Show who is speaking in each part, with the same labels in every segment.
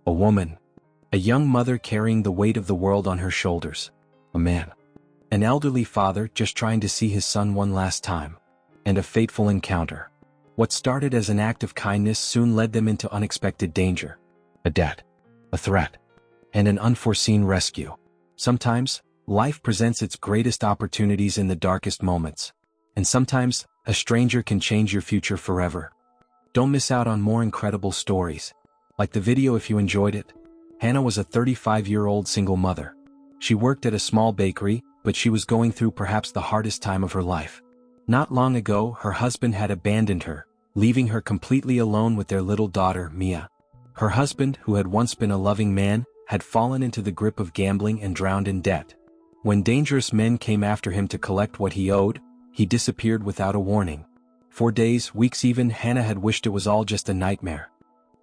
Speaker 1: A woman. A young mother carrying the weight of the world on her shoulders. A man. An elderly father just trying to see his son one last time. And a fateful encounter. What started as an act of kindness soon led them into unexpected danger. A debt. A threat. And an unforeseen rescue. Sometimes, life presents its greatest opportunities in the darkest moments. And sometimes, a stranger can change your future forever. Don't miss out on more incredible stories. Like the video if you enjoyed it. Hannah was a 35-year-old single mother. She worked at a small bakery, but she was going through perhaps the hardest time of her life. Not long ago, her husband had abandoned her, leaving her completely alone with their little daughter, Mia. Her husband, who had once been a loving man, had fallen into the grip of gambling and drowned in debt. When dangerous men came after him to collect what he owed, he disappeared without a warning. For days, weeks even, Hannah had wished it was all just a nightmare.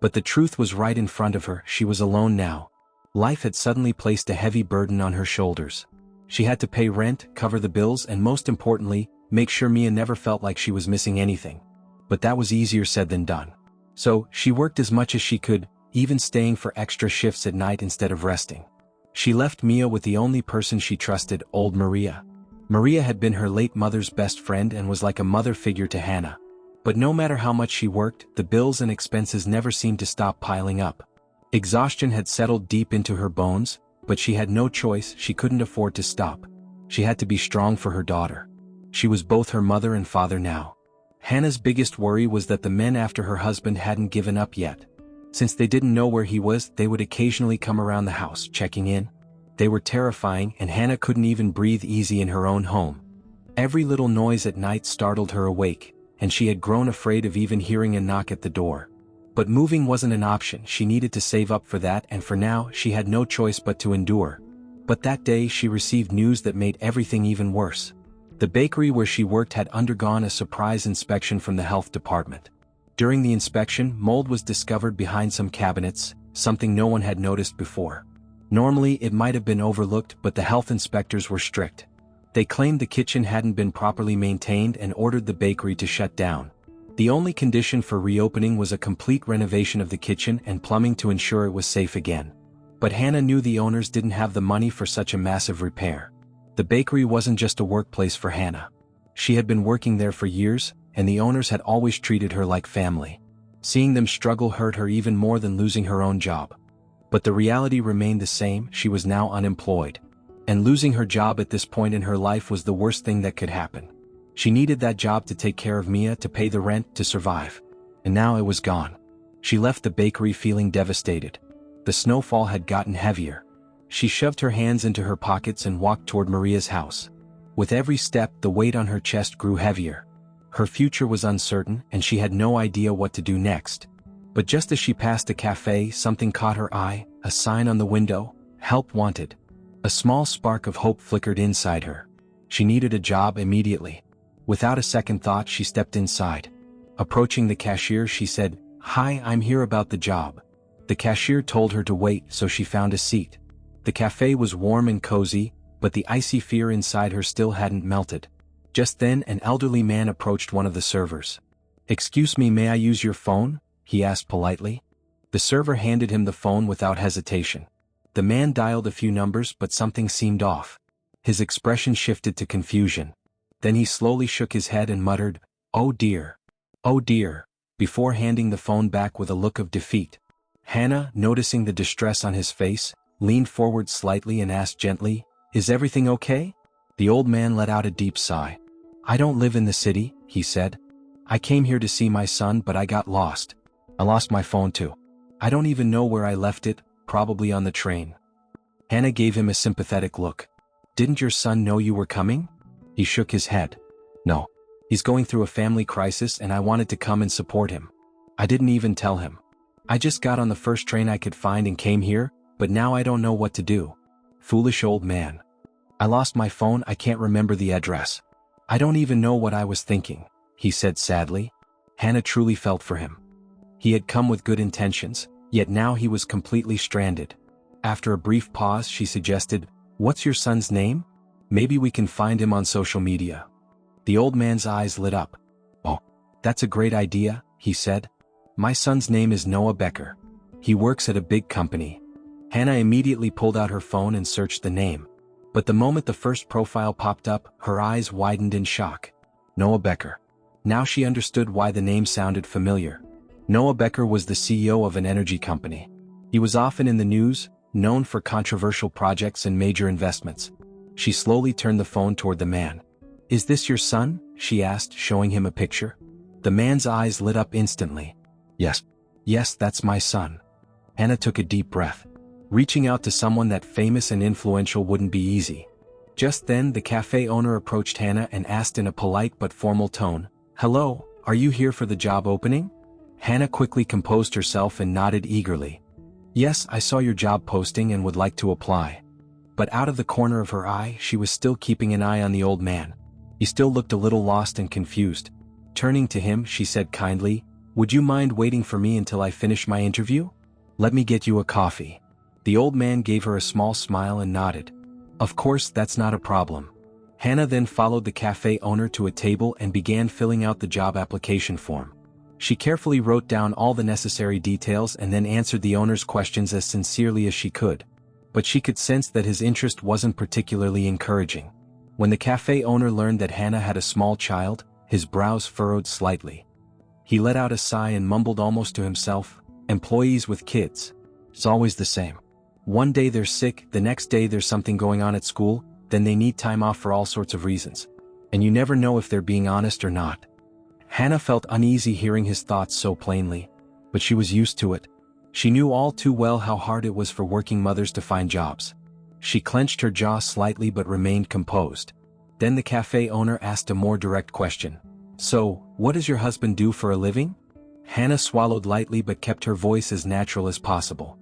Speaker 1: But the truth was right in front of her. She was alone now. Life had suddenly placed a heavy burden on her shoulders. She had to pay rent, cover the bills, and most importantly, make sure Mia never felt like she was missing anything. But that was easier said than done. So, she worked as much as she could, even staying for extra shifts at night instead of resting. She left Mia with the only person she trusted, old Maria. Maria had been her late mother's best friend and was like a mother figure to Hannah. But no matter how much she worked, the bills and expenses never seemed to stop piling up. Exhaustion had settled deep into her bones, but she had no choice. She couldn't afford to stop. She had to be strong for her daughter. She was both her mother and father now. Hannah's biggest worry was that the men after her husband hadn't given up yet. Since they didn't know where he was, they would occasionally come around the house, checking in. They were terrifying, and Hannah couldn't even breathe easy in her own home. Every little noise at night startled her awake, and she had grown afraid of even hearing a knock at the door. But moving wasn't an option. She needed to save up for that, and for now, she had no choice but to endure. But that day she received news that made everything even worse. The bakery where she worked had undergone a surprise inspection from the health department. During the inspection, mold was discovered behind some cabinets, something no one had noticed before. Normally it might have been overlooked, but the health inspectors were strict. They claimed the kitchen hadn't been properly maintained and ordered the bakery to shut down. The only condition for reopening was a complete renovation of the kitchen and plumbing to ensure it was safe again. But Hannah knew the owners didn't have the money for such a massive repair. The bakery wasn't just a workplace for Hannah. She had been working there for years, and the owners had always treated her like family. Seeing them struggle hurt her even more than losing her own job. But the reality remained the same. She was now unemployed. And losing her job at this point in her life was the worst thing that could happen. She needed that job to take care of Mia, to pay the rent, to survive. And now it was gone. She left the bakery feeling devastated. The snowfall had gotten heavier. She shoved her hands into her pockets and walked toward Maria's house. With every step, the weight on her chest grew heavier. Her future was uncertain, and she had no idea what to do next. But just as she passed a cafe, something caught her eye, a sign on the window, "Help Wanted." A small spark of hope flickered inside her. She needed a job immediately. Without a second thought, she stepped inside. Approaching the cashier, she said, "Hi, I'm here about the job." The cashier told her to wait, so she found a seat. The cafe was warm and cozy, but the icy fear inside her still hadn't melted. Just then, an elderly man approached one of the servers. "Excuse me, may I use your phone?" he asked politely. The server handed him the phone without hesitation. The man dialed a few numbers, but something seemed off. His expression shifted to confusion. Then he slowly shook his head and muttered, "Oh dear. Oh dear," before handing the phone back with a look of defeat. Hannah, noticing the distress on his face, leaned forward slightly and asked gently, "Is everything okay?" The old man let out a deep sigh. "I don't live in the city," he said. "I came here to see my son, but I got lost. I lost my phone too. I don't even know where I left it, probably on the train." Hannah gave him a sympathetic look. "Didn't your son know you were coming?" He shook his head. "No. He's going through a family crisis and I wanted to come and support him. I didn't even tell him. I just got on the first train I could find and came here, but now I don't know what to do." Foolish old man. "I lost my phone, I can't remember the address. I don't even know what I was thinking," he said sadly. Hannah truly felt for him. He had come with good intentions, yet now he was completely stranded. After a brief pause, she suggested, "What's your son's name? Maybe we can find him on social media." The old man's eyes lit up. "Oh, that's a great idea," he said. "My son's name is Noah Becker. He works at a big company. Hannah immediately pulled out her phone and searched the name. But the moment the first profile popped up, her eyes widened in shock. Noah Becker. Now she understood why the name sounded familiar. Noah Becker was the CEO of an energy company. He was often in the news, known for controversial projects and major investments. She slowly turned the phone toward the man. "Is this your son?" she asked, showing him a picture. The man's eyes lit up instantly. "Yes. Yes, that's my son." Hannah took a deep breath. Reaching out to someone that famous and influential wouldn't be easy. Just then, the cafe owner approached Hannah and asked in a polite but formal tone, "Hello, are you here for the job opening?" Hannah quickly composed herself and nodded eagerly. "Yes, I saw your job posting and would like to apply." But out of the corner of her eye, she was still keeping an eye on the old man. He still looked a little lost and confused. Turning to him, she said kindly, "Would you mind waiting for me until I finish my interview? Let me get you a coffee." The old man gave her a small smile and nodded. "Of course, that's not a problem." Hannah then followed the cafe owner to a table and began filling out the job application form. She carefully wrote down all the necessary details and then answered the owner's questions as sincerely as she could. But she could sense that his interest wasn't particularly encouraging. When the cafe owner learned that Hannah had a small child, his brows furrowed slightly. He let out a sigh and mumbled almost to himself, "Employees with kids. It's always the same. One day they're sick, the next day there's something going on at school, then they need time off for all sorts of reasons. And you never know if they're being honest or not." Hannah felt uneasy hearing his thoughts so plainly, but she was used to it. She knew all too well how hard it was for working mothers to find jobs. She clenched her jaw slightly but remained composed. Then the cafe owner asked a more direct question. "So, what does your husband do for a living?" Hannah swallowed lightly but kept her voice as natural as possible.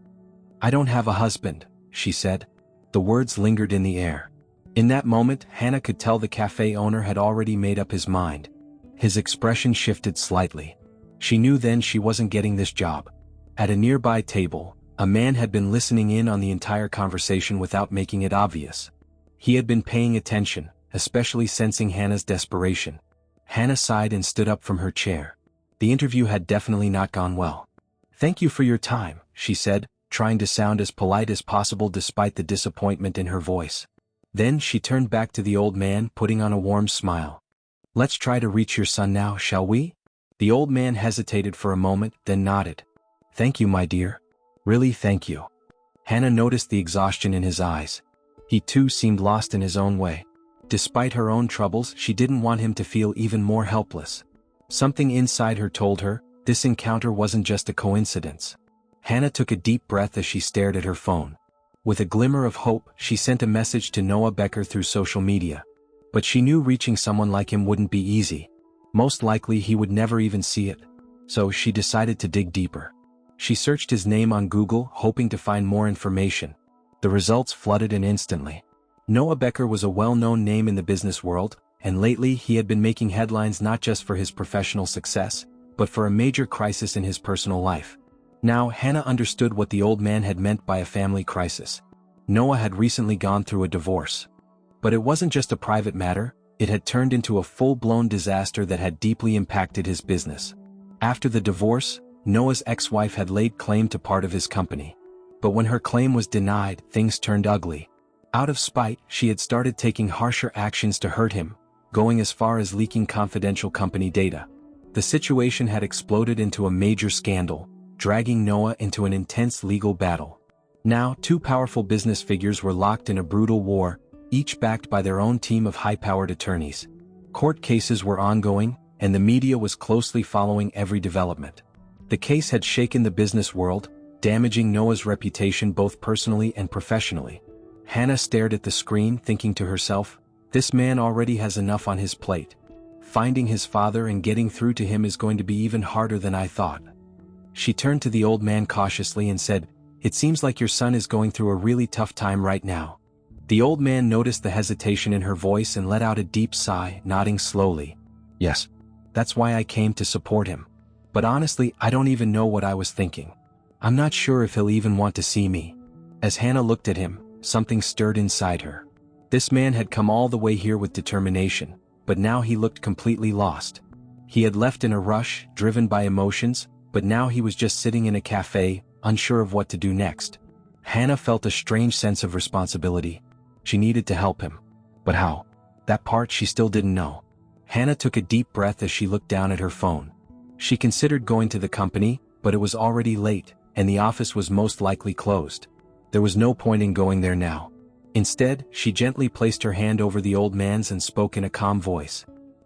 Speaker 1: "I don't have a husband," she said. The words lingered in the air. In that moment, Hannah could tell the cafe owner had already made up his mind. His expression shifted slightly. She knew then she wasn't getting this job. At a nearby table, a man had been listening in on the entire conversation without making it obvious. He had been paying attention, especially sensing Hannah's desperation. Hannah sighed and stood up from her chair. The interview had definitely not gone well. "Thank you for your time," she said, trying to sound as polite as possible despite the disappointment in her voice. Then she turned back to the old man, putting on a warm smile. "Let's try to reach your son now, shall we?" The old man hesitated for a moment, then nodded. "Thank you, my dear. Really, thank you." Hannah noticed the exhaustion in his eyes. He too seemed lost in his own way. Despite her own troubles, she didn't want him to feel even more helpless. Something inside her told her, this encounter wasn't just a coincidence. Hannah took a deep breath as she stared at her phone. With a glimmer of hope, she sent a message to Noah Becker through social media. But she knew reaching someone like him wouldn't be easy. Most likely he would never even see it. So she decided to dig deeper. She searched his name on Google, hoping to find more information. The results flooded in instantly. Noah Becker was a well-known name in the business world, and lately he had been making headlines not just for his professional success, but for a major crisis in his personal life. Now, Hannah understood what the old man had meant by a family crisis. Noah had recently gone through a divorce. But it wasn't just a private matter, it had turned into a full-blown disaster that had deeply impacted his business. After the divorce, Noah's ex-wife had laid claim to part of his company. But when her claim was denied, things turned ugly. Out of spite, she had started taking harsher actions to hurt him, going as far as leaking confidential company data. The situation had exploded into a major scandal, dragging Noah into an intense legal battle. Now, two powerful business figures were locked in a brutal war, each backed by their own team of high-powered attorneys. Court cases were ongoing, and the media was closely following every development. The case had shaken the business world, damaging Noah's reputation both personally and professionally. Hannah stared at the screen, thinking to herself, this man already has enough on his plate. Finding his father and getting through to him is going to be even harder than I thought. She turned to the old man cautiously and said, "It seems like your son is going through a really tough time right now." The old man noticed the hesitation in her voice and let out a deep sigh, nodding slowly. "Yes. That's why I came to support him. But honestly, I don't even know what I was thinking. I'm not sure if he'll even want to see me." As Hannah looked at him, something stirred inside her. This man had come all the way here with determination, but now he looked completely lost. He had left in a rush, driven by emotions, but now he was just sitting in a cafe, unsure of what to do next. Hannah felt a strange sense of responsibility. She needed to help him. But how? That part she still didn't know. Hannah took a deep breath as she looked down at her phone. She considered going to the company, but it was already late, and the office was most likely closed. There was no point in going there now. Instead, she gently placed her hand over the old man's and spoke in a calm voice.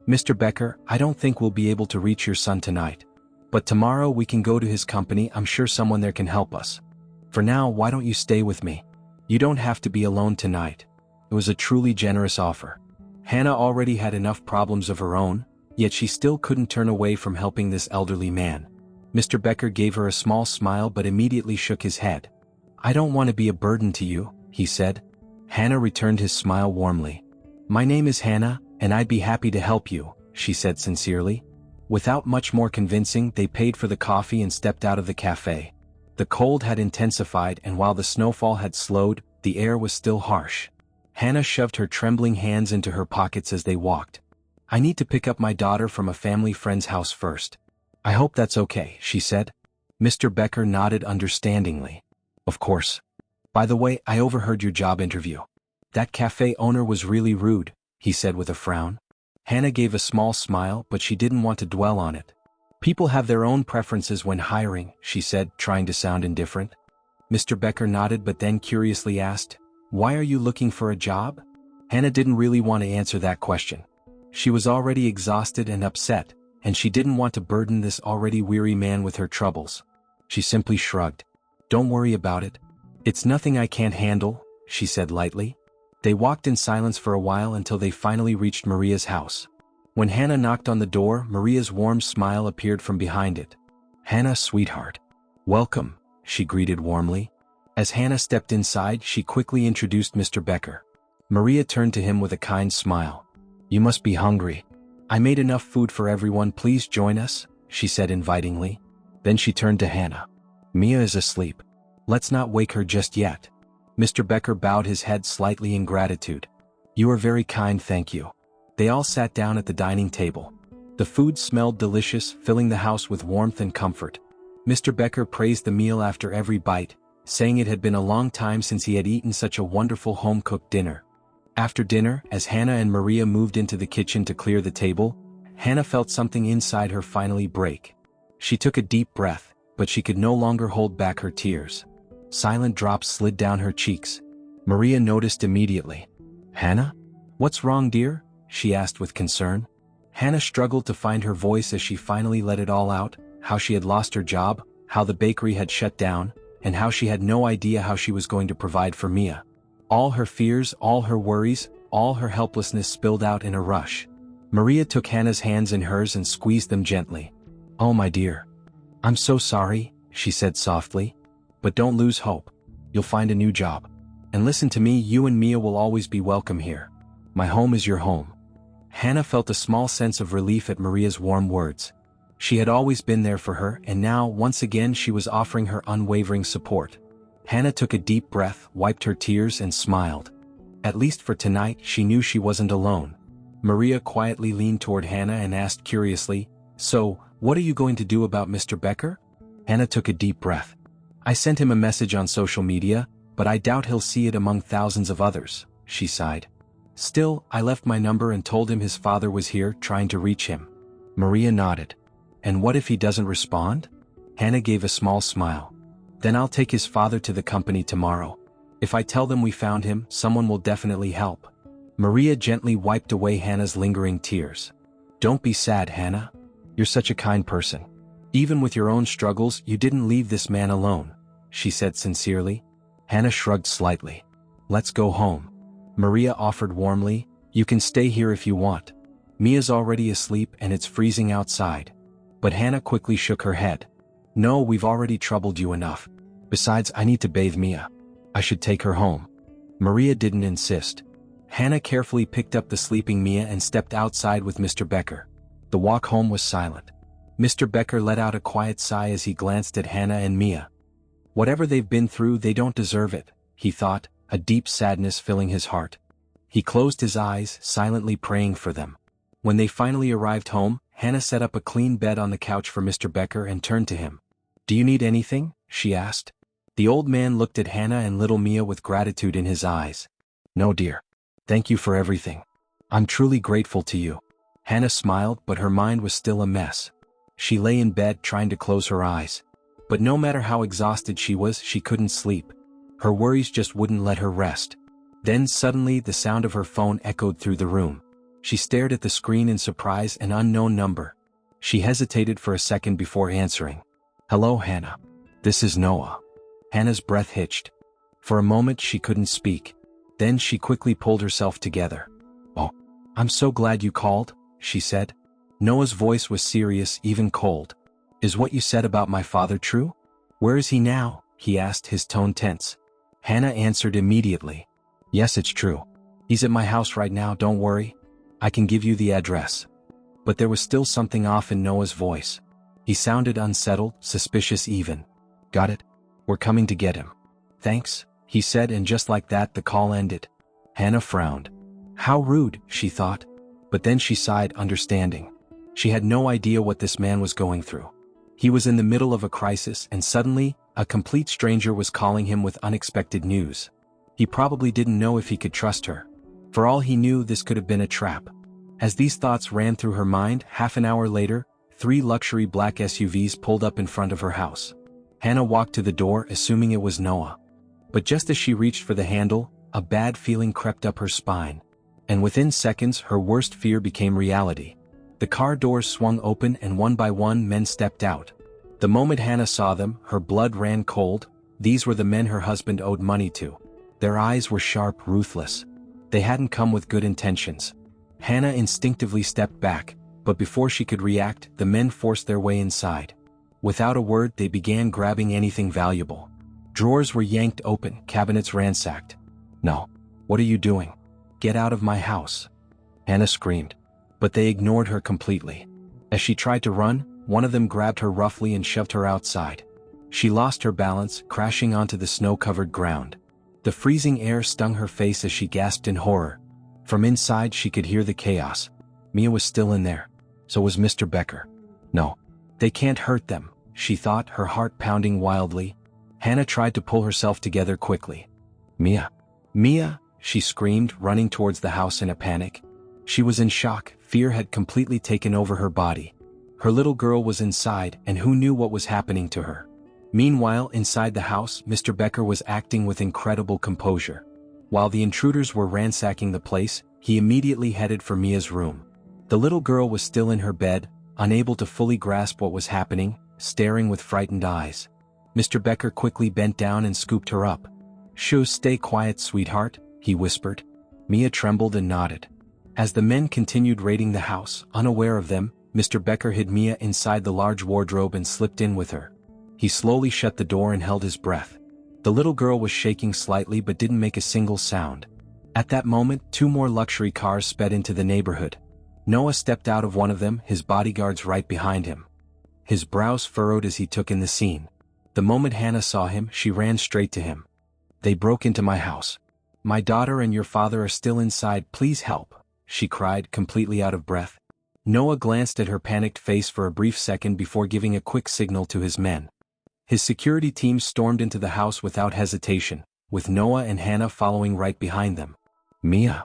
Speaker 1: "Mr. Becker, I don't think we'll be able to reach your son tonight. But tomorrow we can go to his company. I'm sure someone there can help us. For now, why don't you stay with me? You don't have to be alone tonight." It was a truly generous offer. Hannah already had enough problems of her own, yet she still couldn't turn away from helping this elderly man. Mr. Becker gave her a small smile but immediately shook his head. "I don't want to be a burden to you," he said. Hannah returned his smile warmly. "My name is Hannah, and I'd be happy to help you," she said sincerely. Without much more convincing, they paid for the coffee and stepped out of the cafe. The cold had intensified, and while the snowfall had slowed, the air was still harsh. Hannah shoved her trembling hands into her pockets as they walked. "I need to pick up my daughter from a family friend's house first. I hope that's okay," she said. Mr. Becker nodded understandingly. "Of course. By the way, I overheard your job interview. That cafe owner was really rude," he said with a frown. Hannah gave a small smile, but she didn't want to dwell on it. "People have their own preferences when hiring," she said, trying to sound indifferent. Mr. Becker nodded but then curiously asked, "Why are you looking for a job?" Hannah didn't really want to answer that question. She was already exhausted and upset, and she didn't want to burden this already weary man with her troubles. She simply shrugged. "Don't worry about it. It's nothing I can't handle," she said lightly. They walked in silence for a while until they finally reached Maria's house. When Hannah knocked on the door, Maria's warm smile appeared from behind it. "Hannah, sweetheart. Welcome," she greeted warmly. As Hannah stepped inside, she quickly introduced Mr. Becker. Maria turned to him with a kind smile. "You must be hungry. I made enough food for everyone. Please join us," she said invitingly. Then she turned to Hannah. "Mia is asleep. Let's not wake her just yet." Mr. Becker bowed his head slightly in gratitude. "You are very kind, thank you." They all sat down at the dining table. The food smelled delicious, filling the house with warmth and comfort. Mr. Becker praised the meal after every bite, saying it had been a long time since he had eaten such a wonderful home-cooked dinner. After dinner, as Hannah and Maria moved into the kitchen to clear the table, Hannah felt something inside her finally break. She took a deep breath, but she could no longer hold back her tears. Silent drops slid down her cheeks. Maria noticed immediately. "Hannah? What's wrong, dear?" she asked with concern. Hannah struggled to find her voice as she finally let it all out, how she had lost her job, how the bakery had shut down, and how she had no idea how she was going to provide for Mia. All her fears, all her worries, all her helplessness spilled out in a rush. Maria took Hannah's hands in hers and squeezed them gently. "Oh, my dear. I'm so sorry," she said softly. "But don't lose hope. You'll find a new job. And listen to me, you and Mia will always be welcome here. My home is your home." Hannah felt a small sense of relief at Maria's warm words. She had always been there for her, and now, once again, she was offering her unwavering support. Hannah took a deep breath, wiped her tears, and smiled. At least for tonight, she knew she wasn't alone. Maria quietly leaned toward Hannah and asked curiously, "So, what are you going to do about Mr. Becker?" Hannah took a deep breath. "I sent him a message on social media, but I doubt he'll see it among thousands of others," she sighed. "Still, I left my number and told him his father was here trying to reach him." Maria nodded. "And what if he doesn't respond?" Hannah gave a small smile. "Then I'll take his father to the company tomorrow. If I tell them we found him, someone will definitely help." Maria gently wiped away Hannah's lingering tears. "Don't be sad, Hannah. You're such a kind person. Even with your own struggles, you didn't leave this man alone," she said sincerely. Hannah shrugged slightly. "Let's go home." Maria offered warmly, "You can stay here if you want. Mia's already asleep and it's freezing outside." But Hannah quickly shook her head. "No, we've already troubled you enough. Besides, I need to bathe Mia. I should take her home." Maria didn't insist. Hannah carefully picked up the sleeping Mia and stepped outside with Mr. Becker. The walk home was silent. Mr. Becker let out a quiet sigh as he glanced at Hannah and Mia. Whatever they've been through, they don't deserve it, he thought, a deep sadness filling his heart. He closed his eyes, silently praying for them. When they finally arrived home, Hannah set up a clean bed on the couch for Mr. Becker and turned to him. "Do you need anything?" she asked. The old man looked at Hannah and little Mia with gratitude in his eyes. No, dear. Thank you for everything. I'm truly grateful to you. Hannah smiled, but her mind was still a mess. She lay in bed trying to close her eyes. But no matter how exhausted she was, she couldn't sleep. Her worries just wouldn't let her rest. Then suddenly the sound of her phone echoed through the room. She stared at the screen in surprise. An unknown number. She hesitated for a second before answering. Hello, Hannah. This is Noah. Hannah's breath hitched. For a moment she couldn't speak. Then she quickly pulled herself together. Oh, I'm so glad you called, she said. Noah's voice was serious, even cold. Is what you said about my father true? Where is he now? He asked, his tone tense. Hannah answered immediately. Yes, it's true. He's at my house right now, don't worry. I can give you the address. But there was still something off in Noah's voice. He sounded unsettled, suspicious even. Got it? We're coming to get him. Thanks, he said, and just like that the call ended. Hannah frowned. How rude, she thought. But then she sighed, understanding. She had no idea what this man was going through. He was in the middle of a crisis, and suddenly, a complete stranger was calling him with unexpected news. He probably didn't know if he could trust her. For all he knew, this could have been a trap. As these thoughts ran through her mind, half an hour later, 3 luxury black SUVs pulled up in front of her house. Hannah walked to the door, assuming it was Noah. But just as she reached for the handle, a bad feeling crept up her spine. And within seconds, her worst fear became reality. The car doors swung open and one by one men stepped out. The moment Hannah saw them, her blood ran cold. These were the men her husband owed money to. Their eyes were sharp, ruthless. They hadn't come with good intentions. Hannah instinctively stepped back, but before she could react, the men forced their way inside. Without a word, they began grabbing anything valuable. Drawers were yanked open, cabinets ransacked. No. What are you doing? Get out of my house. Hannah screamed. But they ignored her completely. As she tried to run, one of them grabbed her roughly and shoved her outside. She lost her balance, crashing onto the snow-covered ground. The freezing air stung her face as she gasped in horror. From inside she could hear the chaos. Mia was still in there. So was Mr. Becker. No. They can't hurt them, she thought, her heart pounding wildly. Hannah tried to pull herself together quickly. Mia. Mia, she screamed, running towards the house in a panic. She was in shock. Fear had completely taken over her body. Her little girl was inside, and who knew what was happening to her? Meanwhile, inside the house, Mr. Becker was acting with incredible composure. While the intruders were ransacking the place, he immediately headed for Mia's room. The little girl was still in her bed, unable to fully grasp what was happening, staring with frightened eyes. Mr. Becker quickly bent down and scooped her up. Shh, stay quiet, sweetheart, he whispered. Mia trembled and nodded. As the men continued raiding the house, unaware of them, Mr. Becker hid Mia inside the large wardrobe and slipped in with her. He slowly shut the door and held his breath. The little girl was shaking slightly but didn't make a single sound. At that moment, 2 more luxury cars sped into the neighborhood. Noah stepped out of one of them, his bodyguards right behind him. His brows furrowed as he took in the scene. The moment Hannah saw him, she ran straight to him. They broke into my house. My daughter and your father are still inside, please help, she cried, completely out of breath. Noah glanced at her panicked face for a brief second before giving a quick signal to his men. His security team stormed into the house without hesitation, with Noah and Hannah following right behind them. Mia!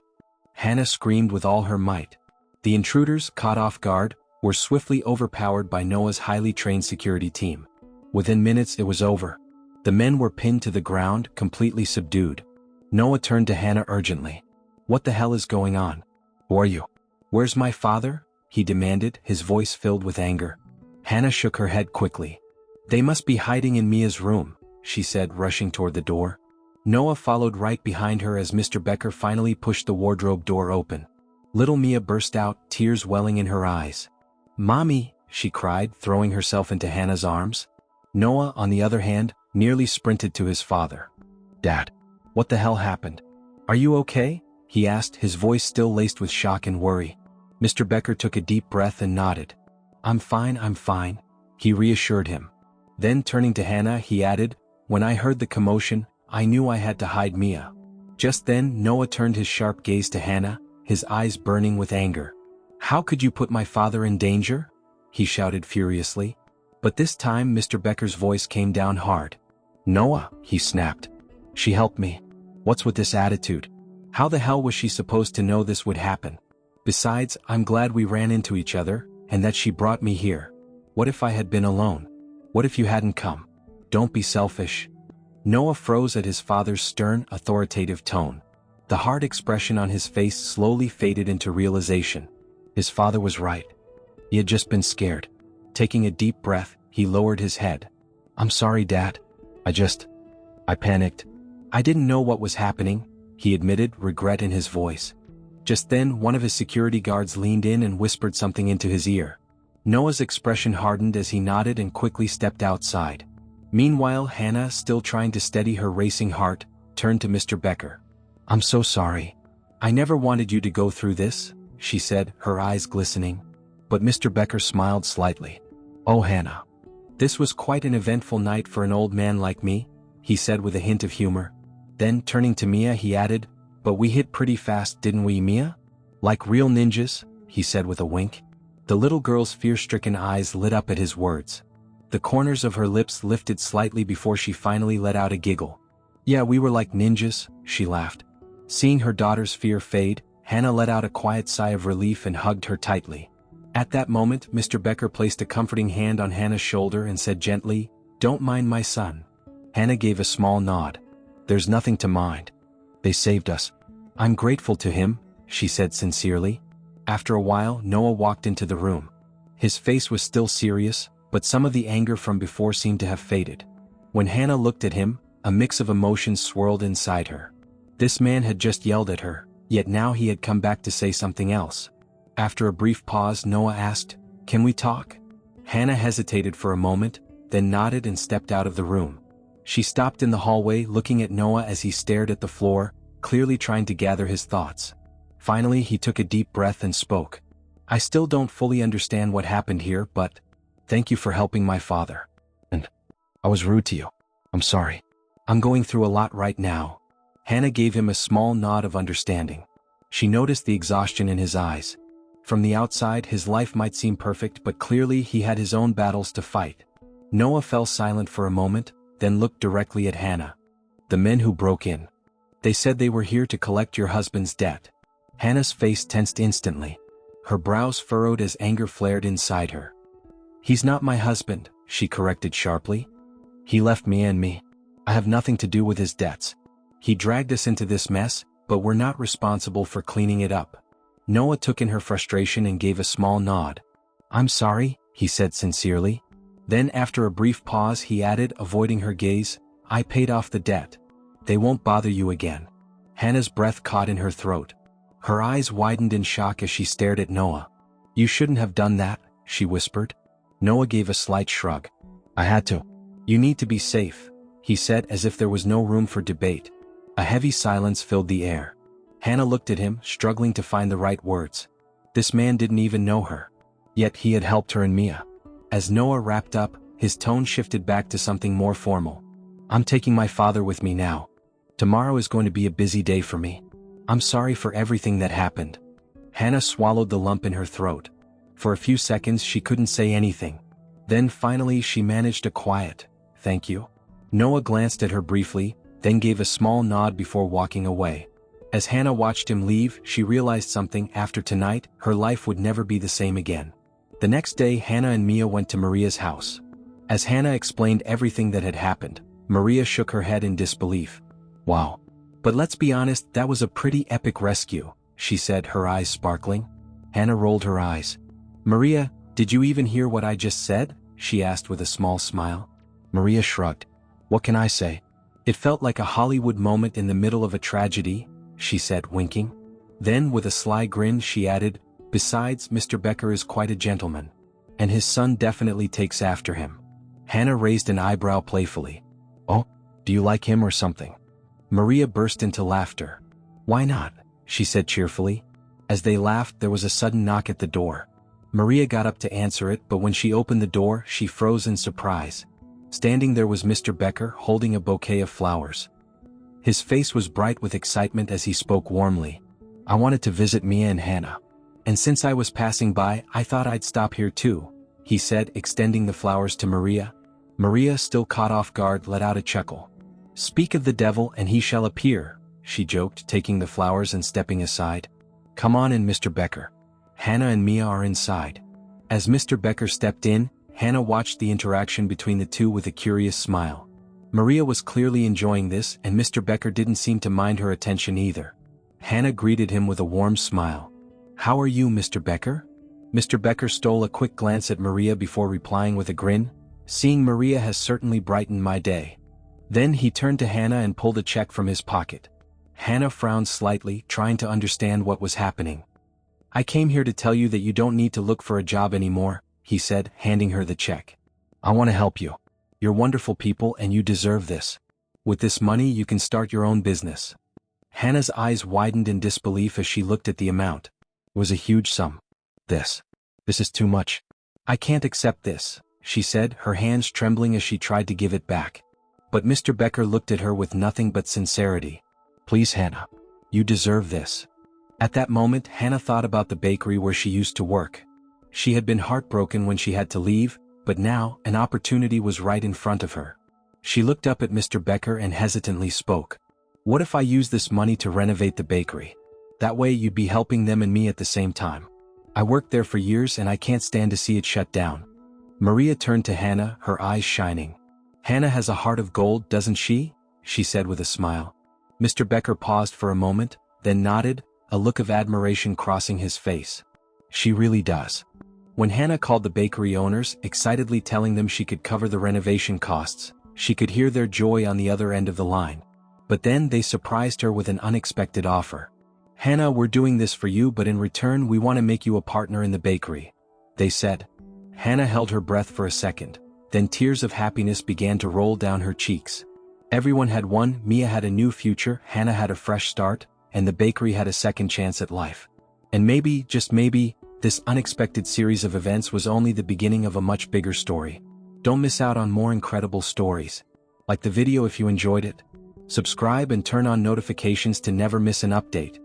Speaker 1: Hannah screamed with all her might. The intruders, caught off guard, were swiftly overpowered by Noah's highly trained security team. Within minutes it was over. The men were pinned to the ground, completely subdued. Noah turned to Hannah urgently. What the hell is going on? Who are you? Where's my father? He demanded, his voice filled with anger. Hannah shook her head quickly. They must be hiding in Mia's room, she said, rushing toward the door. Noah followed right behind her as Mr. Becker finally pushed the wardrobe door open. Little Mia burst out, tears welling in her eyes. Mommy, she cried, throwing herself into Hannah's arms. Noah, on the other hand, nearly sprinted to his father. Dad, what the hell happened? Are you okay? He asked, his voice still laced with shock and worry. Mr. Becker took a deep breath and nodded. I'm fine, he reassured him. Then turning to Hannah, he added, when I heard the commotion, I knew I had to hide Mia. Just then, Noah turned his sharp gaze to Hannah, his eyes burning with anger. How could you put my father in danger? He shouted furiously. But this time Mr. Becker's voice came down hard. "Noah," he snapped. "She helped me. What's with this attitude? How the hell was she supposed to know this would happen? Besides, I'm glad we ran into each other, and that she brought me here. What if I had been alone? What if you hadn't come? Don't be selfish." Noah froze at his father's stern, authoritative tone. The hard expression on his face slowly faded into realization. His father was right. He had just been scared. Taking a deep breath, he lowered his head. "I'm sorry, Dad. I panicked. I didn't know what was happening," he admitted, regret in his voice. Just then, one of his security guards leaned in and whispered something into his ear. Noah's expression hardened as he nodded and quickly stepped outside. Meanwhile, Hannah, still trying to steady her racing heart, turned to Mr. Becker. "I'm so sorry. I never wanted you to go through this," she said, her eyes glistening. But Mr. Becker smiled slightly. "Oh, Hannah. This was quite an eventful night for an old man like me," he said with a hint of humor. Then, turning to Mia, he added, "But we hit pretty fast, didn't we, Mia? Like real ninjas," he said with a wink. The little girl's fear-stricken eyes lit up at his words. The corners of her lips lifted slightly before she finally let out a giggle. "Yeah, we were like ninjas," she laughed. Seeing her daughter's fear fade, Hannah let out a quiet sigh of relief and hugged her tightly. At that moment, Mr. Becker placed a comforting hand on Hannah's shoulder and said gently, "Don't mind my son." Hannah gave a small nod. "There's nothing to mind. They saved us. I'm grateful to him," she said sincerely. After a while, Noah walked into the room. His face was still serious, but some of the anger from before seemed to have faded. When Hannah looked at him, a mix of emotions swirled inside her. This man had just yelled at her, yet now he had come back to say something else. After a brief pause, Noah asked, "Can we talk?" Hannah hesitated for a moment, then nodded and stepped out of the room. She stopped in the hallway, looking at Noah as he stared at the floor, clearly trying to gather his thoughts. Finally, he took a deep breath and spoke. "I still don't fully understand what happened here, but thank you for helping my father. And I was rude to you. I'm sorry. I'm going through a lot right now." Hannah gave him a small nod of understanding. She noticed the exhaustion in his eyes. From the outside, his life might seem perfect, but clearly he had his own battles to fight. Noah fell silent for a moment, then looked directly at Hannah. "The men who broke in. They said they were here to collect your husband's debt." Hannah's face tensed instantly. Her brows furrowed as anger flared inside her. "He's not my husband," she corrected sharply. "He left me and me. I have nothing to do with his debts. He dragged us into this mess, but we're not responsible for cleaning it up." Noah took in her frustration and gave a small nod. "I'm sorry," he said sincerely. Then after a brief pause he added, avoiding her gaze, "I paid off the debt. They won't bother you again." Hannah's breath caught in her throat. Her eyes widened in shock as she stared at Noah. "You shouldn't have done that," she whispered. Noah gave a slight shrug. "I had to. You need to be safe," he said as if there was no room for debate. A heavy silence filled the air. Hannah looked at him, struggling to find the right words. This man didn't even know her. Yet he had helped her and Mia. As Noah wrapped up, his tone shifted back to something more formal. "I'm taking my father with me now. Tomorrow is going to be a busy day for me. I'm sorry for everything that happened." Hannah swallowed the lump in her throat. For a few seconds she couldn't say anything. Then finally she managed a quiet, "Thank you." Noah glanced at her briefly, then gave a small nod before walking away. As Hannah watched him leave, she realized something. After tonight, her life would never be the same again. The next day, Hannah and Mia went to Maria's house. As Hannah explained everything that had happened, Maria shook her head in disbelief. "Wow. But let's be honest, that was a pretty epic rescue," she said, her eyes sparkling. Hannah rolled her eyes. "Maria, did you even hear what I just said?" she asked with a small smile. Maria shrugged. "What can I say? It felt like a Hollywood moment in the middle of a tragedy," she said, winking. Then, with a sly grin, she added, "Besides, Mr. Becker is quite a gentleman. And his son definitely takes after him." Hannah raised an eyebrow playfully. "Oh, do you like him or something?" Maria burst into laughter. "Why not?" she said cheerfully. As they laughed, there was a sudden knock at the door. Maria got up to answer it, but when she opened the door, she froze in surprise. Standing there was Mr. Becker, holding a bouquet of flowers. His face was bright with excitement as he spoke warmly. "I wanted to visit Mia and Hannah. And since I was passing by, I thought I'd stop here too," he said, extending the flowers to Maria. Maria, still caught off guard, let out a chuckle. Speak of the devil and he shall appear, she joked, taking the flowers and stepping aside. Come on in, Mr. Becker. Hannah and Mia are inside. As Mr. Becker stepped in, Hannah watched the interaction between the two with a curious smile. Maria was clearly enjoying this, and Mr. Becker didn't seem to mind her attention either. Hannah greeted him with a warm smile. How are you, Mr. Becker? Mr. Becker stole a quick glance at Maria before replying with a grin. Seeing Maria has certainly brightened my day. Then he turned to Hannah and pulled a check from his pocket. Hannah frowned slightly, trying to understand what was happening. I came here to tell you that you don't need to look for a job anymore, he said, handing her the check. I want to help you. You're wonderful people and you deserve this. With this money you can start your own business. Hannah's eyes widened in disbelief as she looked at the amount. It was a huge sum. This is too much. I can't accept this, she said, her hands trembling as she tried to give it back. But Mr. Becker looked at her with nothing but sincerity. Please, Hannah. You deserve this. At that moment, Hannah thought about the bakery where she used to work. She had been heartbroken when she had to leave, but now, an opportunity was right in front of her. She looked up at Mr. Becker and hesitantly spoke. What if I use this money to renovate the bakery? That way you'd be helping them and me at the same time. I worked there for years and I can't stand to see it shut down. Maria turned to Hannah, her eyes shining. Hannah has a heart of gold, doesn't she? She said with a smile. Mr. Becker paused for a moment, then nodded, a look of admiration crossing his face. She really does. When Hannah called the bakery owners, excitedly telling them she could cover the renovation costs, she could hear their joy on the other end of the line. But then they surprised her with an unexpected offer. Hannah, we're doing this for you, but in return we want to make you a partner in the bakery, they said. Hannah held her breath for a second. Then tears of happiness began to roll down her cheeks. Everyone had won, Mia had a new future, Hannah had a fresh start, and the bakery had a second chance at life. And maybe, just maybe, this unexpected series of events was only the beginning of a much bigger story. Don't miss out on more incredible stories. Like the video if you enjoyed it. Subscribe and turn on notifications to never miss an update.